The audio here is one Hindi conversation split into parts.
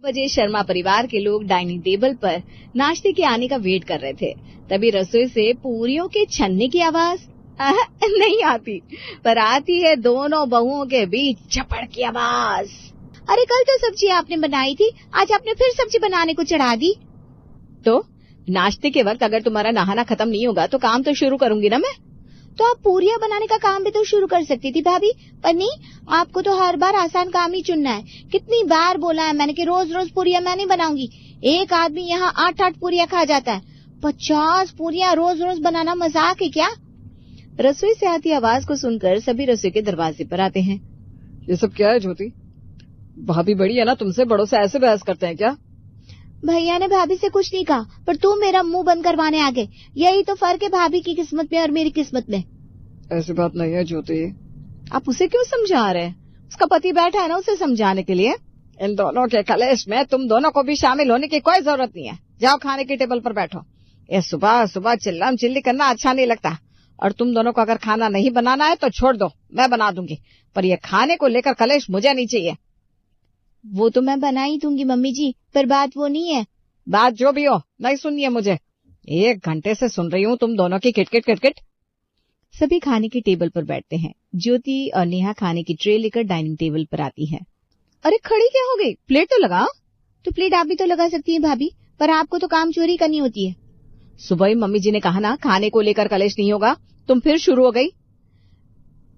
बजे शर्मा परिवार के लोग डाइनिंग टेबल पर नाश्ते के आने का वेट कर रहे थे। तभी रसोई से पूरियों के छनने की आवाज नहीं आती, पर आती है दोनों बहुओं के बीच झपड़ की आवाज। अरे कल तो सब्जी आपने बनाई थी, आज आपने फिर सब्जी बनाने को चढ़ा दी। तो नाश्ते के वक्त अगर तुम्हारा नहाना खत्म नहीं होगा तो काम तो शुरू करूंगी ना मैं। तो आप पूरियां बनाने का काम भी तो शुरू कर सकती थी भाभी, पर नहीं, आपको तो हर बार आसान काम ही चुनना है। कितनी बार बोला है मैंने कि रोज रोज पूरियां मैं नहीं बनाऊंगी। एक आदमी यहाँ 8-8 पूरियां खा जाता है, 50 पूरियां रोज रोज बनाना मजाक है क्या? रसोई से आती आवाज को सुनकर सभी रसोई के दरवाजे पर आते हैं। ये सब क्या है ज्योति? भाभी बड़ी है ना, तुमसे बड़ों से ऐसे बहस करते हैं क्या? भैया ने भाभी से कुछ नहीं कहा, पर तू मेरा मुंह बंद करवाने आ गए। यही तो फर्क है भाभी की किस्मत में और मेरी किस्मत में। ऐसी बात नहीं है ज्योति। आप उसे क्यों समझा रहे हैं? उसका पति बैठा है ना उसे समझाने के लिए। इन दोनों के कलेश में तुम दोनों को भी शामिल होने की कोई जरूरत नहीं है। जाओ खाने की टेबल पर बैठो। ये सुबह सुबह चिल्लम चिल्ली करना अच्छा नहीं लगता। और तुम दोनों को अगर खाना नहीं बनाना है तो छोड़ दो, मैं बना दूंगी, पर ये खाने को लेकर कलेश मुझे नहीं चाहिए। वो तो मैं बना ही दूंगी मम्मी जी, पर बात वो नहीं है। बात जो भी हो नहीं सुननी है मुझे। 1 घंटे से सुन रही हूँ तुम दोनों की किटकिट किटकिट। सभी खाने की टेबल पर बैठते हैं। ज्योति और नेहा खाने की ट्रे लेकर डाइनिंग टेबल पर आती है। अरे खड़ी क्या हो गई, प्लेट तो लगाओ। तो प्लेट आप भी तो लगा सकती है भाभी, पर आपको तो काम चोरी करनी होती है। सुबह ही मम्मी जी ने कहा ना खाने को लेकर कलेश नहीं होगा, तुम फिर शुरू हो गई।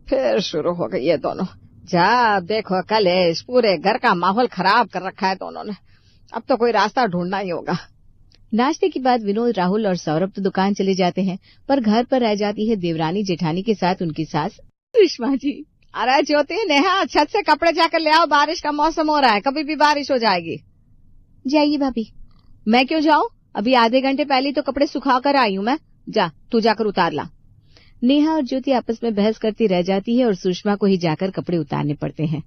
फिर शुरू हो गई ये दोनों। जा देखो कलेश, पूरे घर का माहौल खराब कर रखा है दोनों ने। अब तो कोई रास्ता ढूंढना ही होगा। नाश्ते के बाद विनोद, राहुल और सौरभ तो दुकान चले जाते हैं, पर घर पर रह जाती है देवरानी जेठानी के साथ उनकी सास सुषमा जी। अरे ज्योति, नेहा छत से कपड़े जाकर ले आओ, बारिश का मौसम हो रहा है, कभी भी बारिश हो जाएगी। जाइए भाभी। मैं क्यों जाऊं? अभी आधे घंटे पहले तो कपड़े सुखा कर आई हूँ मैं। जा तू जाकर उतार ला। नेहा और ज्योति आपस में बहस करती रह जाती है और सुषमा को ही जाकर कपड़े उतारने पड़ते हैं।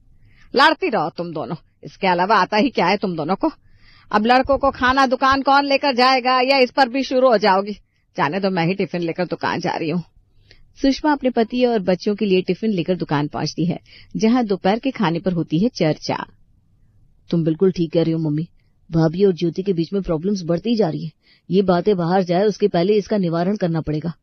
लड़ती रहो तुम दोनों, इसके अलावा आता ही क्या है तुम दोनों को। अब लड़कों को खाना दुकान कौन लेकर जाएगा, या इस पर भी शुरू हो जाओगी? जाने दो, मैं ही टिफिन लेकर दुकान जा रही हूँ। सुषमा अपने पति और बच्चों के लिए टिफिन लेकर दुकान पहुंचती है, जहां दोपहर के खाने पर होती है चर्चा। तुम बिल्कुल ठीक कह रही हो मम्मी, भाभी और ज्योति के बीच में प्रॉब्लम्स बढ़ती जा रही है। ये बातें बाहर जाए उसके पहले इसका निवारण करना पड़ेगा।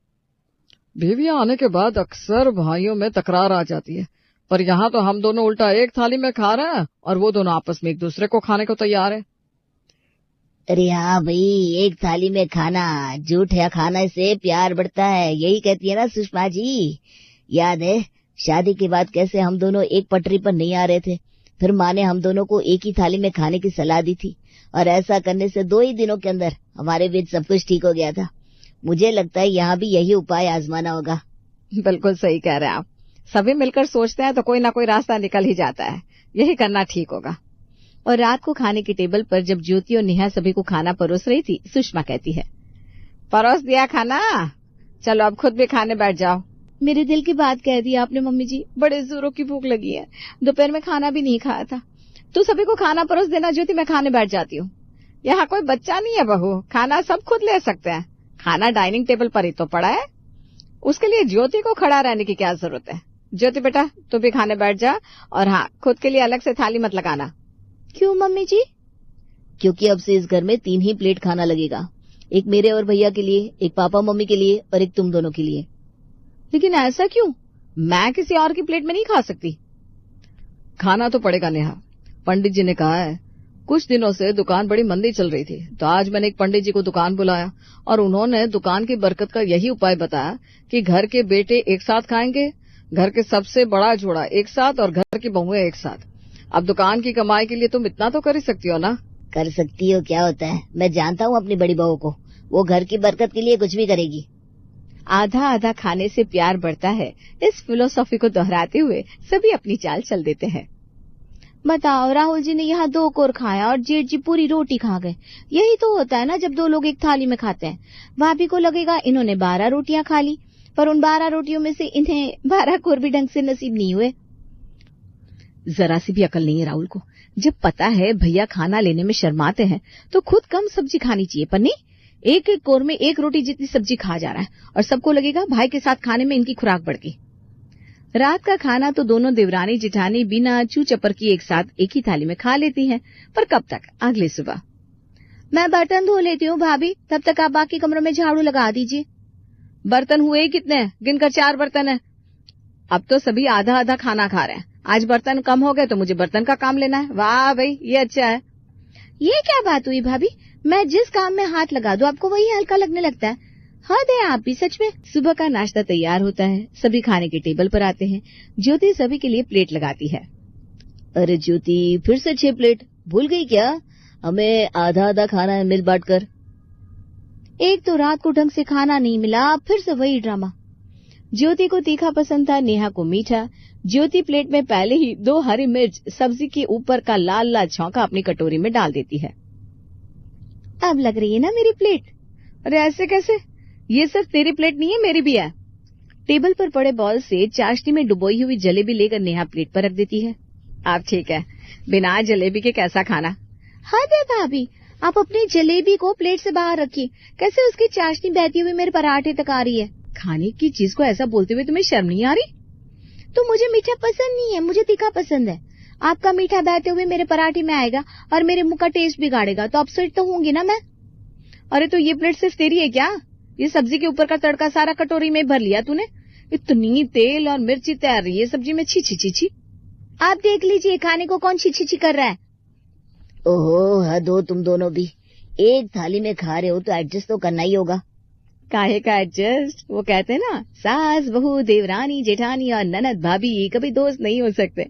बीवियां आने के बाद अक्सर भाइयों में तकरार आ जाती है, पर यहाँ तो हम दोनों उल्टा एक थाली में खा रहे हैं और वो दोनों आपस में एक दूसरे को खाने को तैयार है। अरे हाँ भाई, एक थाली में खाना, झूठ या खाने से प्यार बढ़ता है, यही कहती है ना सुषमा जी। याद है शादी के बाद कैसे हम दोनों एक पटरी पर नहीं आ रहे थे, फिर माँ ने हम दोनों को एक ही थाली में खाने की सलाह दी थी, और ऐसा करने से 2 ही दिनों के अंदर हमारे बीच सब कुछ ठीक हो गया था। मुझे लगता है यहाँ भी यही उपाय आजमाना होगा। बिल्कुल सही कह रहे हैं आप। सभी मिलकर सोचते हैं तो कोई ना कोई रास्ता निकल ही जाता है। यही करना ठीक होगा। और रात को खाने की टेबल पर जब ज्योति और नेहा सभी को खाना परोस रही थी, सुषमा कहती है, परोस दिया खाना, चलो अब खुद भी खाने बैठ जाओ। मेरे दिल की बात कह दी आपने मम्मी जी, बड़े जोरों की भूख लगी है, दोपहर में खाना भी नहीं खाया था। तू सभी को खाना परोस देना ज्योति, मैं खाने बैठ जाती हूँ। यहाँ कोई बच्चा नहीं है बहू, खाना सब खुद ले सकते हैं। खाना डाइनिंग टेबल पर ही तो पड़ा है, उसके लिए ज्योति को खड़ा रहने की क्या जरूरत है। ज्योति बेटा तू भी खाने बैठ जा, और हाँ खुद के लिए अलग से थाली मत लगाना। क्यों मम्मी जी? क्योंकि अब से इस घर में 3 ही प्लेट खाना लगेगा, एक मेरे और भैया के लिए, एक पापा मम्मी के लिए और एक तुम दोनों के लिए। लेकिन ऐसा क्यों? मैं किसी और की प्लेट में नहीं खा सकती। खाना तो पड़ेगा नेहा, पंडित जी ने कहा है। कुछ दिनों से दुकान बड़ी मंदी चल रही थी, तो आज मैंने एक पंडित जी को दुकान बुलाया और उन्होंने दुकान की बरकत का यही उपाय बताया कि घर के बेटे एक साथ खाएंगे, घर के सबसे बड़ा जोड़ा एक साथ और घर की बहुएं एक साथ। अब दुकान की कमाई के लिए तुम इतना तो कर ही सकती हो ना। कर सकती हो क्या होता है, मैं जानता हूँ अपनी बड़ी बहू को, वो घर की बरकत के लिए कुछ भी करेगी। आधा आधा खाने से प्यार बढ़ता है, इस फिलोसॉफी को दोहराते हुए सभी अपनी चाल चल देते हैं। बताओ, राहुल जी ने यहाँ 2 कोर खाया और जेठ जी पूरी रोटी खा गए। यही तो होता है ना जब 2 लोग एक थाली में खाते हैं। भाभी को लगेगा इन्होंने 12 रोटियां खा ली, पर उन 12 रोटियों में से इन्हें 12 कोर भी ढंग से नसीब नहीं हुए। जरा सी भी अकल नहीं है राहुल को। जब पता है भैया खाना लेने में शर्माते हैं तो खुद कम सब्जी खानी चाहिए, पर नहीं, एक एक कोर में 1 रोटी जितनी सब्जी खा जा रहा है और सबको लगेगा भाई के साथ खाने में इनकी खुराक बढ़ गई। रात का खाना तो दोनों देवरानी जिठानी बिना चू चपर की एक साथ एक ही थाली में खा लेती हैं, पर कब तक? अगली सुबह। मैं बर्तन धो लेती हूँ भाभी, तब तक आप बाकी कमरों में झाड़ू लगा दीजिए। बर्तन हुए ही कितने? गिनकर 4 बर्तन है। अब तो सभी आधा आधा खाना खा रहे हैं। आज बर्तन कम हो गए तो मुझे बर्तन का काम लेना है। वाह भाई, ये अच्छा है। ये क्या बात हुई भाभी? मैं जिस काम में हाथ लगा दूं आपको वही हल्का लगने लगता है। हद है आप भी सच में। सुबह का नाश्ता तैयार होता है, सभी खाने के टेबल पर आते हैं। ज्योति सभी के लिए प्लेट लगाती है। अरे ज्योति, फिर से 6 प्लेट भूल गई क्या? हमें आधा आधा खाना है, मिल बांट कर। एक तो रात को ढंग से खाना नहीं मिला, फिर से वही ड्रामा। ज्योति को तीखा पसंद था, नेहा को मीठा। ज्योति प्लेट में पहले ही 2 हरी मिर्च सब्जी के ऊपर का लाल लाल छौंका अपनी कटोरी में डाल देती है। अब लग रही है ना मेरी प्लेट। अरे ऐसे कैसे? ये सिर्फ तेरी प्लेट नहीं है, मेरी भी है। टेबल पर पड़े बॉल से चाशनी में डुबोई हुई जलेबी लेकर नेहा प्लेट पर रख देती है। आप ठीक है, बिना जलेबी के कैसा खाना? हद है भाभी, आप अपनी जलेबी को प्लेट से बाहर रखिए। कैसे उसकी चाशनी बहती हुई मेरे पराठे तक आ रही है। खाने की चीज को ऐसा बोलते हुए तुम्हें शर्म नहीं आ रही? तो मुझे मीठा पसंद नहीं है, मुझे तीखा पसंद है। आपका मीठा बहते हुए मेरे पराठे में आएगा और मेरे मुंह का टेस्ट बिगाड़ेगा, तो अपसेट तो होंगी ना मैं। अरे तो ये प्लेट सिर्फ तेरी है क्या? ये सब्जी के ऊपर का तड़का सारा कटोरी में भर लिया तूने। इतनी तेल और मिर्ची तैर रही है सब्जी में, छी छी छी छी। आप देख लीजिए खाने को कौन छी छी छी कर रहा है। ओहो, हद हो तुम दोनों भी। एक थाली में खा रहे हो तो एडजस्ट तो करना ही होगा। काहे का एडजस्ट? वो कहते हैं ना, सास बहू देवरानी जेठानी और ननद भाभी कभी दोस्त नहीं हो सकते।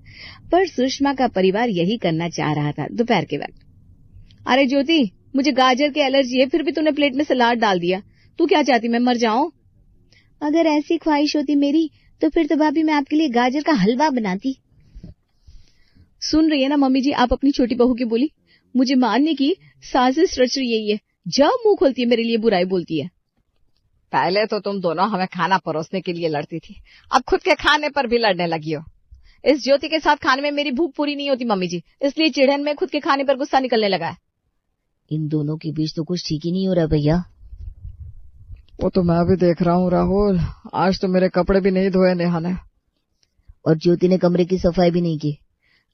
पर सुषमा का परिवार यही करना चाह रहा था दोपहर के वक्त। अरे ज्योति, मुझे गाजर की एलर्जी है, फिर भी तूने प्लेट में सलाद डाल दिया। तू क्या चाहती, मैं मर जाऊं? अगर ऐसी ख्वाहिश होती मेरी तो फिर तो भाभी मैं आपके लिए गाजर का हलवा बनाती। सुन रही है ना मम्मी जी, आप अपनी छोटी बहू की बोली। मुझे मारने की साजिश रच रही है ये। जब मुंह खोलती है मेरे लिए बुराई बोलती है। पहले तो तुम दोनों हमें खाना परोसने के लिए लड़ती थी, अब खुद के खाने पर भी लड़ने लगी हो। इस ज्योति के साथ खाने में मेरी भूख पूरी नहीं होती मम्मी जी, इसलिए चिढ़न में खुद के खाने पर गुस्सा निकलने लगा है। इन दोनों के बीच तो कुछ ठीक ही नहीं हो रहा भैया। वो तो मैं भी देख रहा हूँ राहुल, आज तो मेरे कपड़े भी नहीं धोए नेहा ने। और ज्योति ने कमरे की सफाई भी नहीं की।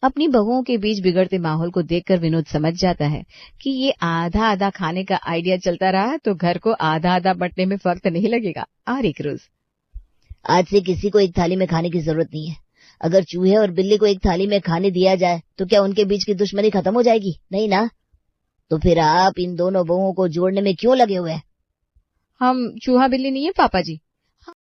अपनी बहुओं के बीच बिगड़ते माहौल को देखकर विनोद समझ जाता है कि ये आधा आधा खाने का आइडिया चलता रहा तो घर को आधा आधा बंटने में वक्त नहीं लगेगा। और एक रोज आज से किसी को एक थाली में खाने की जरूरत नहीं है। अगर चूहे और बिल्ली को एक थाली में खाने दिया जाए तो क्या उनके बीच की दुश्मनी खत्म हो जाएगी? नहीं ना। तो फिर आप इन दोनों बहुओं को जोड़ने में क्यों लगे हुए हैं? हम चूहा बिल्ली नहीं है पापा जी,